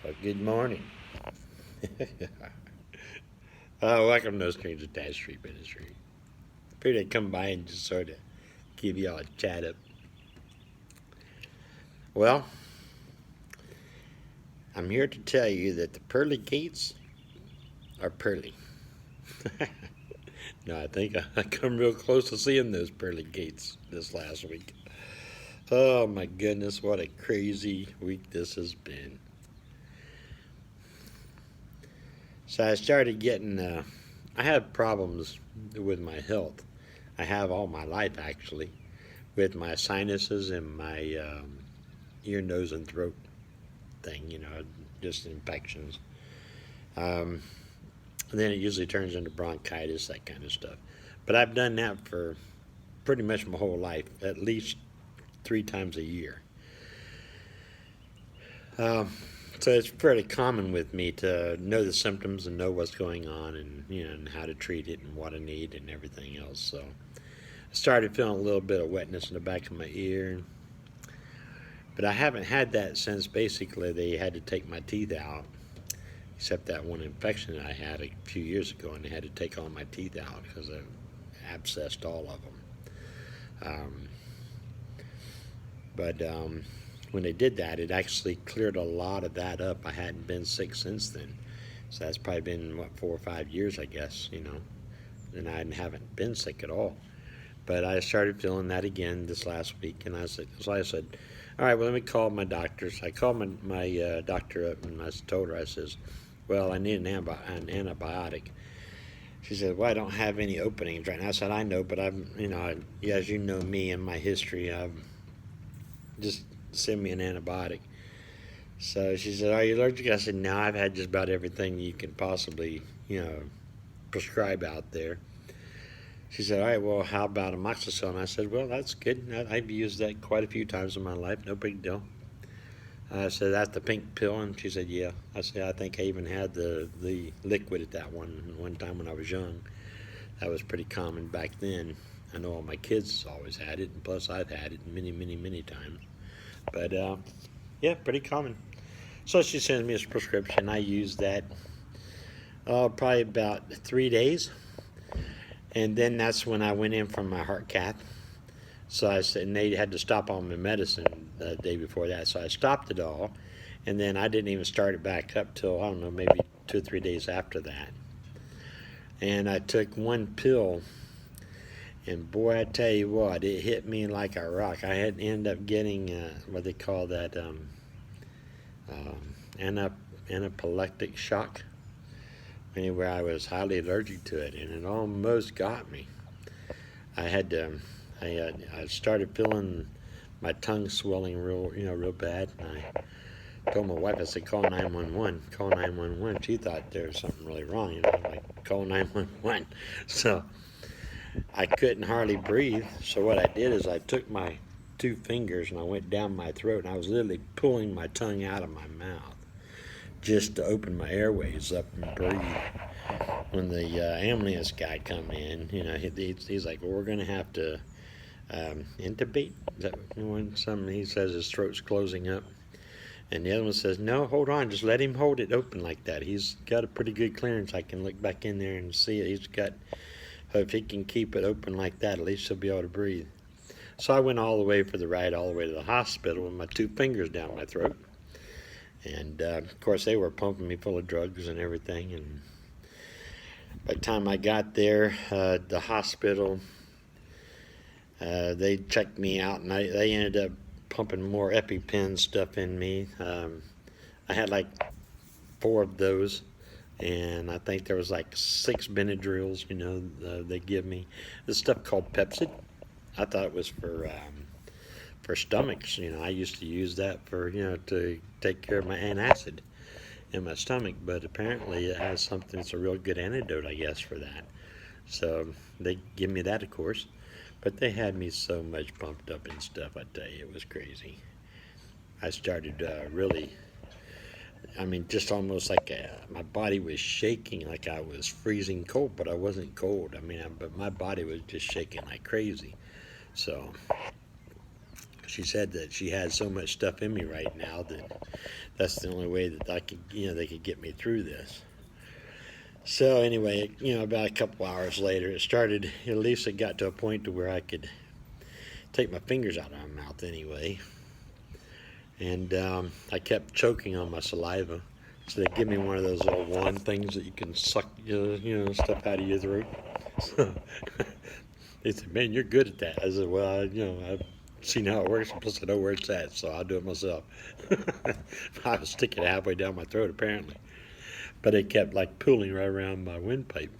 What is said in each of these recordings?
Well, good morning. Welcome to No Strangers Attached Street Ministry. Figured I'd come by and just sort of give y'all a chat up. Well, I'm here to tell you that the pearly gates are pearly. No, I think I come real close to seeing those pearly gates this last week. Oh my goodness, what a crazy week this has been. So I started getting, I had problems with my health. I have all my life actually, with my sinuses and my ear, nose, and throat thing, just infections. Um, and then it usually turns into bronchitis, that kind of stuff. But I've done that for pretty much my whole life, at least 3 times a year. Um, so it's fairly common with me to know the symptoms and know what's going on and how to treat it and what I need and everything else. So I started feeling a little bit of wetness in the back of my ear, but I haven't had that since basically they had to take my teeth out, except that one infection that I had a few years ago, and they had to take all my teeth out because I abscessed all of them. Um, but when they did that, it actually cleared a lot of that up. I hadn't been sick since then. So that's probably been, 4 or 5 years, I guess, and I haven't been sick at all. But I started feeling that again this last week, and I said, all right, well, let me call my doctors. I called my doctor up, and I told her, I says, well, I need an antibiotic. She said, well, I don't have any openings right now. I said, I know, but as you know me and my history, I've just send me an antibiotic. So she said, are you allergic? I said, no, I've had just about everything you can possibly, prescribe out there. She said, all right, well, how about amoxicillin? I said, well, that's good. I've used that quite a few times in my life. No big deal. I said, that's the pink pill? And she said, yeah. I said, I think I even had the liquid at that one time when I was young. That was pretty common back then. I know all my kids always had it, and plus I've had it many, many, many times. But yeah, pretty common. So she sends me a prescription. I use that probably about 3 days. And then that's when I went in for my heart cath. So I said, and they had to stop all my medicine the day before that. So I stopped it all. And then I didn't even start it back up till, I don't know, maybe 2 or 3 days after that. And I took one pill. And boy, I tell you what, it hit me like a rock. I had ended up getting what they call that anaphylactic shock. Anyway, I was highly allergic to it, and it almost got me. I had to. I started feeling my tongue swelling real bad, and I told my wife, I said, call 911. Call 911. She thought there was something really wrong, like call 911. So I couldn't hardly breathe. So what I did is I took my 2 fingers and I went down my throat, and I was literally pulling my tongue out of my mouth just to open my airways up and breathe. When the ambulance guy come in, he's like, well, we're going to have to intubate. Is that when he says his throat's closing up? And the other one says, no, hold on, just let him hold it open like that. He's got a pretty good clearance. I can look back in there and see it. He's got, if he can keep it open like that, at least he'll be able to breathe. So I went all the way for the ride, all the way to the hospital with my 2 fingers down my throat. And of course, they were pumping me full of drugs and everything. And by the time I got there, the hospital, they checked me out, and they ended up pumping more EpiPen stuff in me. I had like 4 of those, and I think there was like 6 Benadryls, they give me. This stuff called Pepsid. I thought it was for stomachs. I used to use that for, to take care of my antacid in my stomach, but apparently it has something, it's a real good antidote, I guess, for that. So they give me that, of course, but they had me so much pumped up and stuff, I tell you, it was crazy. I started really, just almost like my body was shaking like I was freezing cold, but I wasn't cold. But my body was just shaking like crazy. So she said that she had so much stuff in me right now that that's the only way that I could, they could get me through this. So anyway, about a couple hours later, it started. At least it got to a point to where I could take my fingers out of my mouth anyway. And I kept choking on my saliva. So they give me one of those little wand things that you can suck, stuff out of your throat. So they said, "Man, you're good at that." I said, "Well, I've seen how it works, plus I know where it's at, so I'll do it myself." I was sticking it halfway down my throat, apparently. But it kept like pooling right around my windpipe.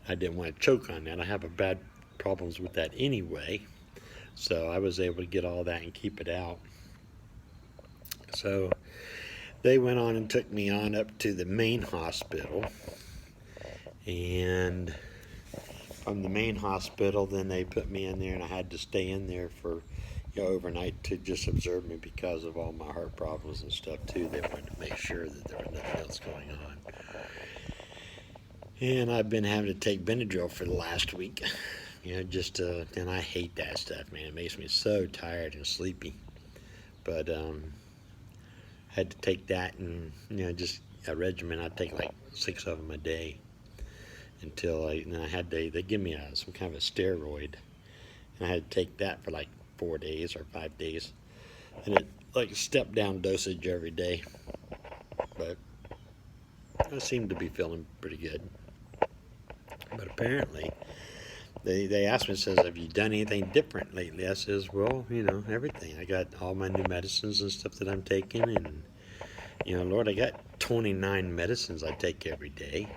I didn't want to choke on that. I have a bad problems with that anyway. So I was able to get all that and keep it out. So they went on and took me on up to the main hospital. And from the main hospital, then they put me in there, and I had to stay in there for overnight to just observe me because of all my heart problems and stuff too. They wanted to make sure that there was nothing else going on. And I've been having to take Benadryl for the last week. And I hate that stuff, man. It makes me so tired and sleepy. But had to take that, and just a regimen. I'd take like 6 of them a day until they give me some kind of a steroid, and I had to take that for like 4 days or 5 days, and it like step down dosage every day. But I seem to be feeling pretty good. But apparently, they asked me, says, "Have you done anything different lately?" I says, "Well, everything. I got all my new medicines and stuff that I'm taking, and Lord, I got 29 medicines I take every day.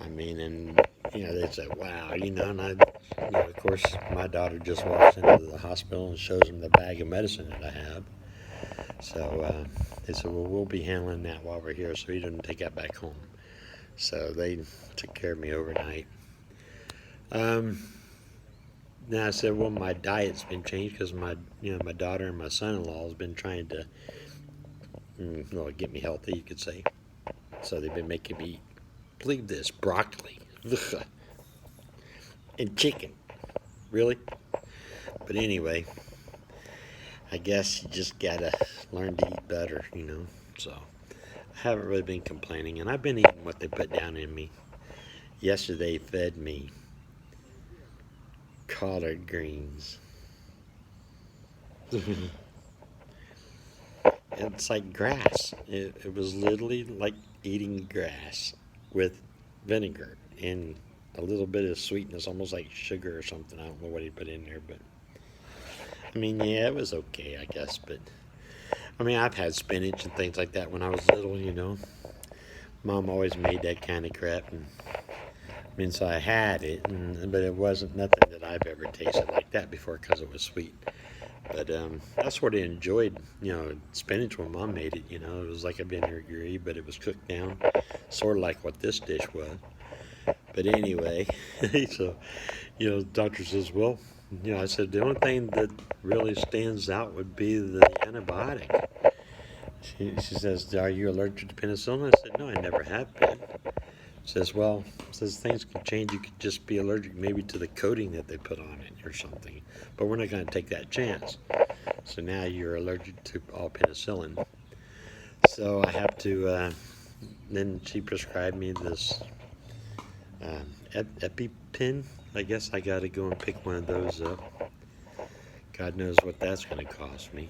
I mean, and they said, wow, and I, of course, my daughter just walks into the hospital and shows them the bag of medicine that I have. So they said, well, we'll be handling that while we're here, so he doesn't take that back home." So they took care of me overnight. Now I said, well, my diet's been changed because my daughter and my son-in-law has been trying to, get me healthy, you could say. So they've been making me eat, believe this, broccoli and chicken. Really? But anyway, I guess you just gotta learn to eat better, So I haven't really been complaining, and I've been eating what they put down in me. Yesterday fed me collard greens. It's like grass. It was literally like eating grass with vinegar and a little bit of sweetness, almost like sugar or something. I don't know what he put in there, but I mean, yeah, it was okay, I guess. But I mean, I've had spinach and things like that when I was little. Mom always made that kind of crap, and I mean, so I had it, but it wasn't nothing that I've ever tasted like that before because it was sweet. But I sort of enjoyed, spinach when Mom made it. It was like a vinegary, but it was cooked down, sort of like what this dish was. But anyway, so, the doctor says, well, I said, the only thing that really stands out would be the antibiotic. She says, are you allergic to penicillin? I said, no, I never have been. Says, well, things can change. You could just be allergic maybe to the coating that they put on it or something. But we're not going to take that chance. So now you're allergic to all penicillin. So I have to, then she prescribed me this EpiPen. I guess I got to go and pick one of those up. God knows what that's going to cost me.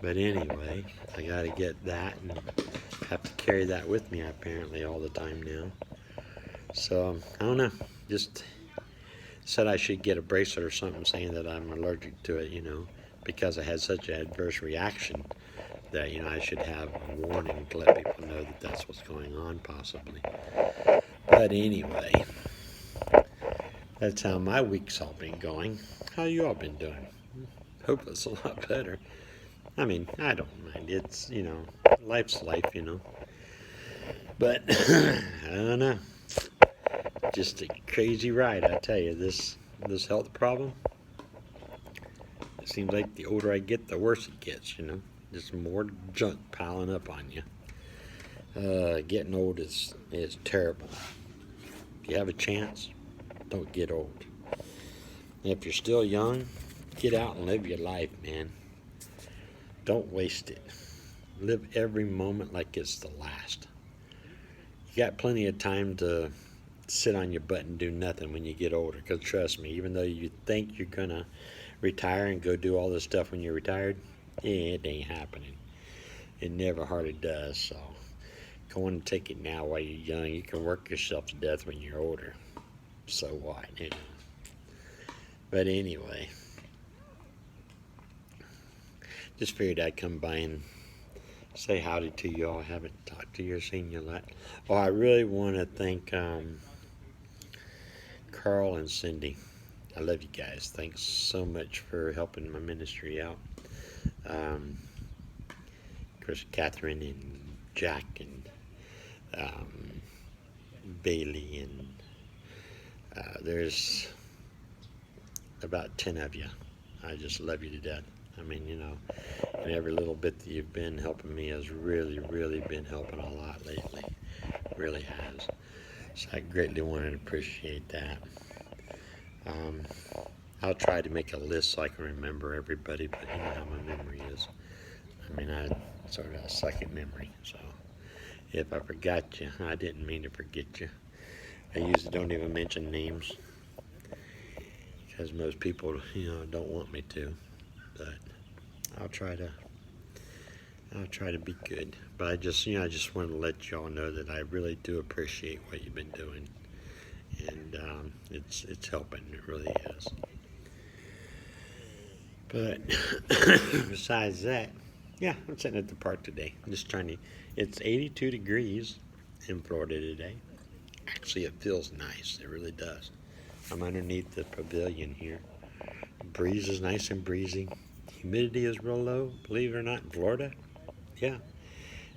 But anyway, I got to get that and have to carry that with me apparently all the time now. So I don't know. Just said I should get a bracelet or something saying that I'm allergic to it, because I had such an adverse reaction that I should have a warning to let people know that that's what's going on possibly. But anyway, that's how my week's all been going. How you all been doing? Hope it's a lot better. I mean, I don't mind. It's, life's life, But, I don't know. Just a crazy ride, I tell you. This health problem, it seems like the older I get, the worse it gets, Just more junk piling up on you. Getting old is terrible. If you have a chance, don't get old. And if you're still young, get out and live your life, man. Don't waste it. Live every moment like it's the last. You got plenty of time to sit on your butt and do nothing when you get older. Because trust me, even though you think you're going to retire and go do all this stuff when you're retired, it ain't happening. It never hardly does. So go on and take it now while you're young. You can work yourself to death when you're older. So what? You know? But anyway, just figured I'd come by and say howdy to you all. I haven't talked to you or seen you a lot. Oh, I really want to thank Carl and Cindy. I love you guys. Thanks so much for helping my ministry out. Of course, Catherine and Jack and Bailey and there's about 10 of you. I just love you to death. I mean, you know, and every little bit that you've been helping me has really, really been helping a lot lately. Really has. So I greatly want to appreciate that. I'll try to make a list so I can remember everybody, but you know how my memory is. I mean, I sort of a second memory, so if I forgot you, I didn't mean to forget you. I usually don't even mention names because most people, you know, don't want me to, but I'll try to be good. But I just want to let y'all know that I really do appreciate what you've been doing, and it's helping. It really is. But besides that, yeah, I'm sitting at the park today. I'm just trying to. It's 82 degrees in Florida today. Actually, it feels nice. It really does. I'm underneath the pavilion here. The breeze is nice and breezy. Humidity is real low, believe it or not, in Florida. Yeah,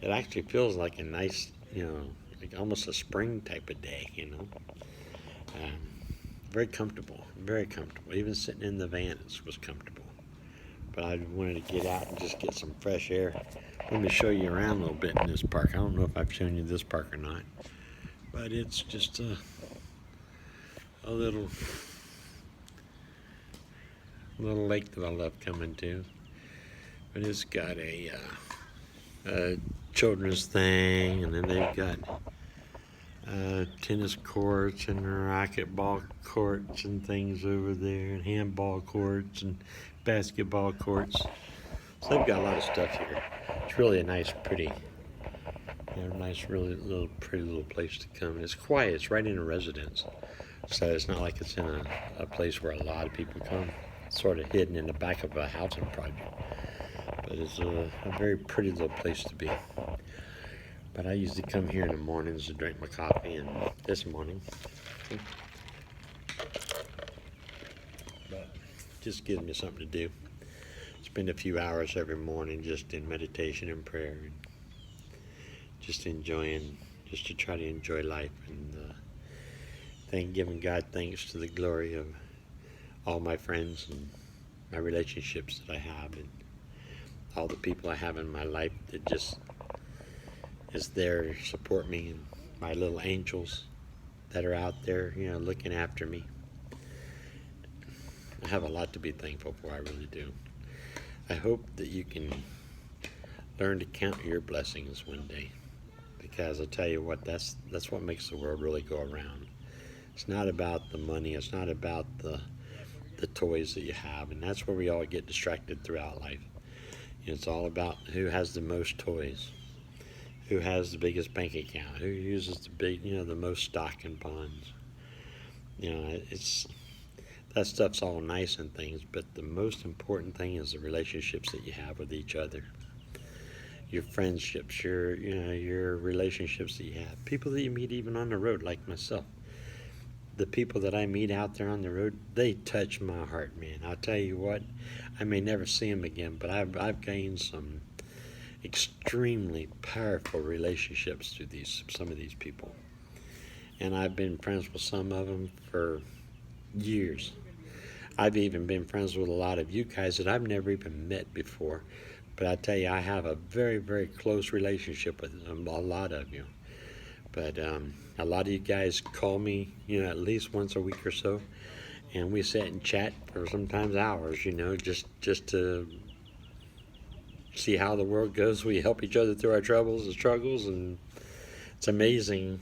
it actually feels like a nice, you know, like almost a spring type of day, you know. Very comfortable, very comfortable. Even sitting in the van, it was comfortable. But I wanted to get out and just get some fresh air. Let me show you around a little bit in this park. I don't know if I've shown you this park or not, but it's just a little lake that I love coming to. But it's got a children's thing, and then they've got tennis courts and racquetball courts and things over there, and handball courts and basketball courts. So they've got a lot of stuff here. It's really a nice, pretty, really pretty little place to come. And it's quiet. It's right in a residence, so it's not like it's in a place where a lot of people come. It's sort of hidden in the back of a housing project, but it's a very pretty little place to be. But I usually come here in the mornings to drink my coffee, and this morning, but just gives me something to do. Spend a few hours every morning just in meditation and prayer, and just to try to enjoy life, and giving God thanks to the glory of all my friends and my relationships that I have, and all the people I have in my life that just is there to support me, and my little angels that are out there, you know, looking after me. I have a lot to be thankful for, I really do. I hope that you can learn to count your blessings one day, because I tell you what, that's what makes the world really go around. It's not about the money, it's not about the toys that you have, and that's where we all get distracted throughout life. It's all about who has the most toys, who has the biggest bank account, who uses the most stock and bonds. That stuff's all nice and things, but the most important thing is the relationships that you have with each other. Your friendships, your relationships that you have. People that you meet even on the road, like myself. The people that I meet out there on the road, they touch my heart, man. I'll tell you what, I may never see them again, but I've gained some extremely powerful relationships through some of these people. And I've been friends with some of them for years. I've even been friends with a lot of you guys that I've never even met before. But I tell you, I have a very, very close relationship with a lot of you. But a lot of you guys call me, at least once a week or so. and we sit and chat for sometimes hours, just to see how the world goes. We help each other through our troubles and struggles, and it's amazing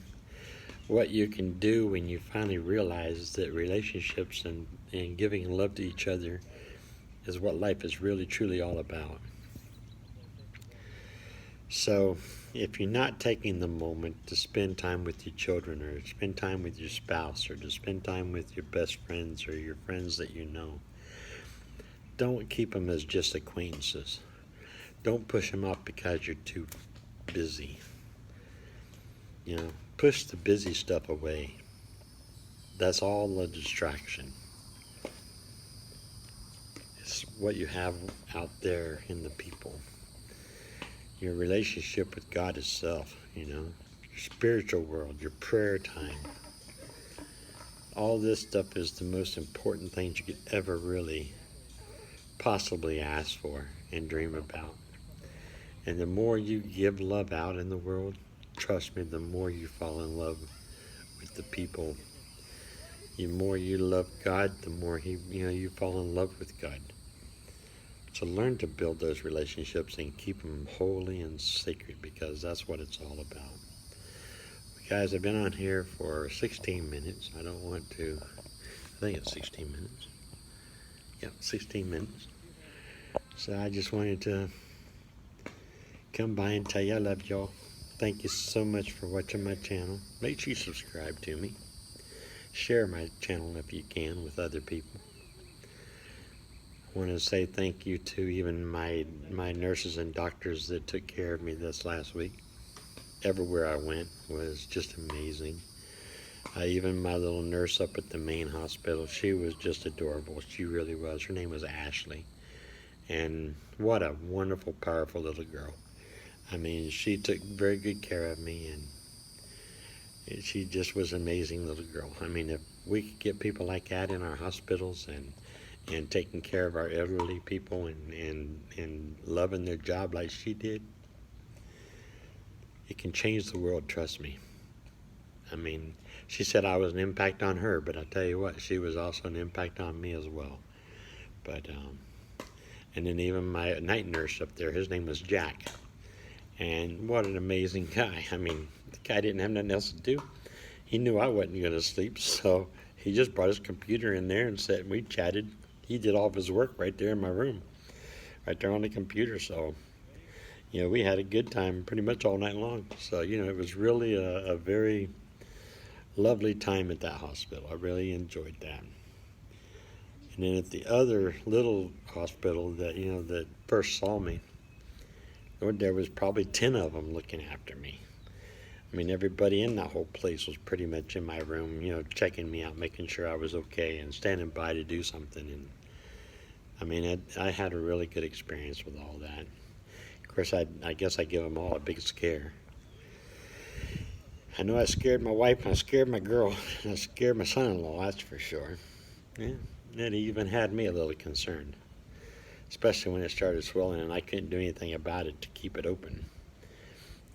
what you can do when you finally realize that relationships and giving love to each other is what life is really truly all about. So if you're not taking the moment to spend time with your children, or spend time with your spouse, or to spend time with your best friends or your friends that you know, don't keep them as just acquaintances. Don't push them off because you're too busy. Push the busy stuff away. That's all a distraction. It's what you have out there in the people. Your relationship with God itself, your spiritual world, your prayer time. All this stuff is the most important things you could ever really possibly ask for and dream about. And the more you give love out in the world, trust me, the more you fall in love with the people. The more you love God, the more you fall in love with God. So learn to build those relationships and keep them holy and sacred, because that's what it's all about. Guys, I've been on here for 16 minutes. I think it's 16 minutes. Yep, 16 minutes. So I just wanted to come by and tell you I love y'all. Thank you so much for watching my channel. Make sure you subscribe to me. Share my channel if you can with other people. I want to say thank you to even my nurses and doctors that took care of me this last week. Everywhere I went was just amazing. Even my little nurse up at the main hospital, she was just adorable. She really was. Her name was Ashley. And what a wonderful, powerful little girl. I mean, she took very good care of me, and she just was an amazing little girl. I mean, if we could get people like that in our hospitals and taking care of our elderly people and loving their job like she did, it can change the world, trust me. I mean, she said I was an impact on her, but I tell you what, she was also an impact on me as well. But, and then even my night nurse up there, his name was Jack. And what an amazing guy. I mean, the guy didn't have nothing else to do. He knew I wasn't going to sleep, so he just brought his computer in there and sat and we chatted. He did all of his work right there in my room, right there on the computer. So, we had a good time pretty much all night long. So, it was really a very lovely time at that hospital. I really enjoyed that. And then at the other little hospital that first saw me, there was probably 10 of them looking after me. I mean, everybody in that whole place was pretty much in my room, checking me out, making sure I was okay, and standing by to do something. And I mean, I had a really good experience with all that. Of course, I guess I give them all a big scare. I know I scared my wife, and I scared my girl, and I scared my son-in-law, that's for sure. Yeah, it even had me a little concerned, especially when it started swelling and I couldn't do anything about it to keep it open.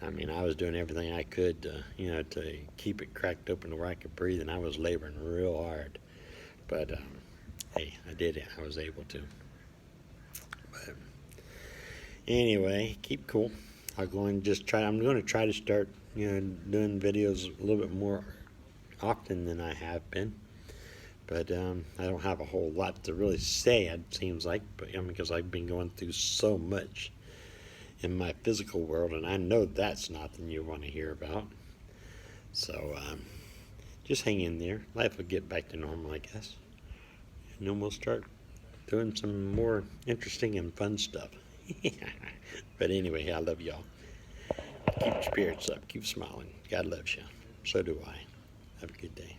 I mean, I was doing everything I could to keep it cracked open to where I could breathe, and I was laboring real hard. But, hey, I did it. I was able to. But anyway, keep cool. I'm going to try to start, doing videos a little bit more often than I have been. But I don't have a whole lot to really say, it seems like, because I've been going through so much in my physical world, and I know that's nothing you want to hear about. So just hang in there. Life will get back to normal, I guess. And then we'll start doing some more interesting and fun stuff. But anyway, I love y'all. Keep your spirits up. Keep smiling. God loves you. So do I. Have a good day.